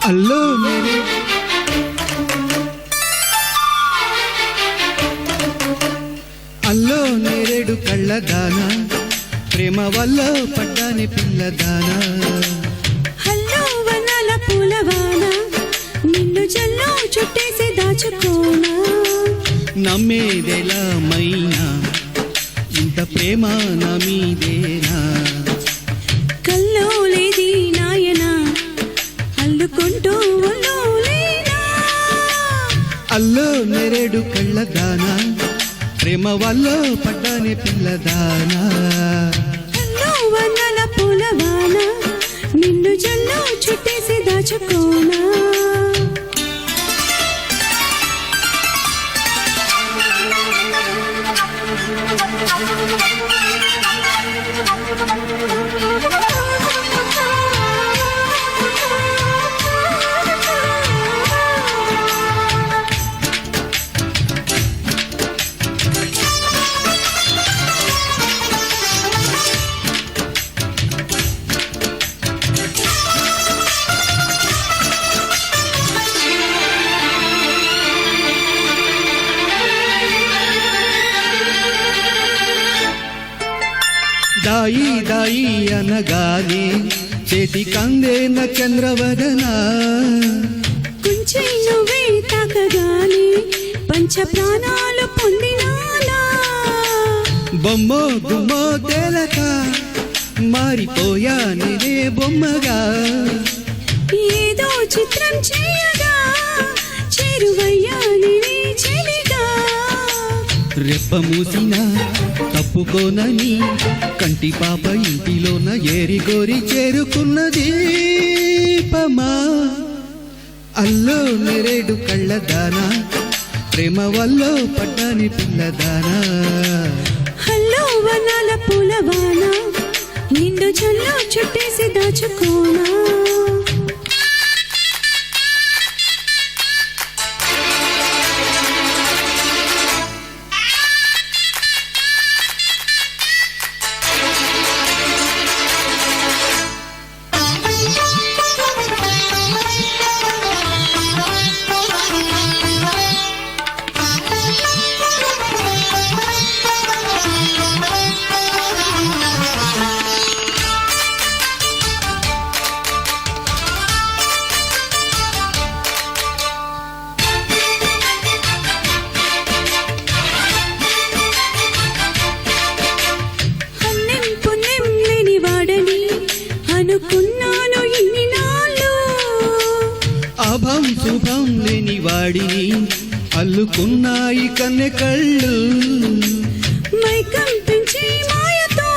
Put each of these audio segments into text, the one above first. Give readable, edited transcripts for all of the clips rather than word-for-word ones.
అల్లో మేరే అల్లో నేరేడు కళ్ళదాన ప్రేమ వల్ల పడ్డాని పిల్లదాన హల్లో వనాల పూలవాన నిన్ను జల్లో చుట్టేసి దాచుకోనా నమ్మేదెలా మైనా ఇంత ప్రేమ నా మీదేనా కల్లో లేది నాయనా అల్లుకుంటూ లేనా అల్లో నేరేడు కళ్ళదానా ప్రేమ వల్ల పడ్డాని పిల్లదానా హల్లో వనాల పూలవాన నిన్ను జల్లో చుట్టేసి దాచుకోనా దాయి దాయి అనగానే చేతి కందేన చంద్రవదన కొంచెం నువ్వే తాకగానే పంచ ప్రాణాలు పొందినానా బొమ్మో గుమ్మో తేలక మారిపోయా నేనే బొమ్మగా ఏదో చిత్రం చేయగా చేరువయ్యా నేనే చెలిగా రెప్ప మూసిన తప్పుకోనని కంటి పాప ఇంటిలోన ఏరి గోరి చేరుకున్నది పమా అల్లో నేరేడు కళ్ళదానా ప్రేమ వల్ల పడ్డాని పిల్లదానా హల్లో వనాల పూలవాన నిండు జల్లో చుట్టేసి దాచుకోనా అనుకున్నాను ఇన్ని నాళ్ళు అభం శుభం లేని వాడిని అల్లుకున్నాయి కన్నె కళ్ళు మైకం పెంచి మాయతో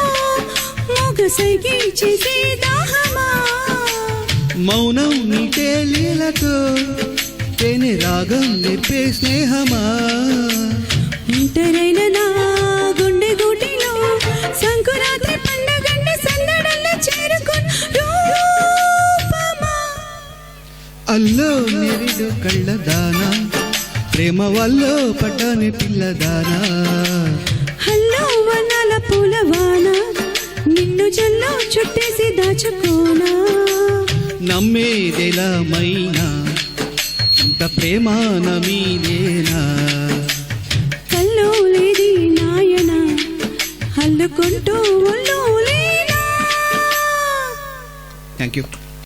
మొగసైకి చేసే దాహమా మౌనం నీటే లీలతో తేనె రాగం నేర్పే స్నేహమా ఒంటరైన నా గుండె గూటిలో సంకురాత్రి పండగండి సందడల్లో చేరుకున్న రూపమా అల్లో నేరేడు కళ్ళదానా ప్రేమ వల్ల పడ్డాని పిల్లదానా హల్లో వనాల పూలవాన నిన్ను జల్లో చుట్టేసి దాచుకోనా నమ్మేదెలా మైనా ఇంత ప్రేమ నా మీదేనా కల్లో లేది నాయన అల్లుకుంటూ లేనా. Thank you.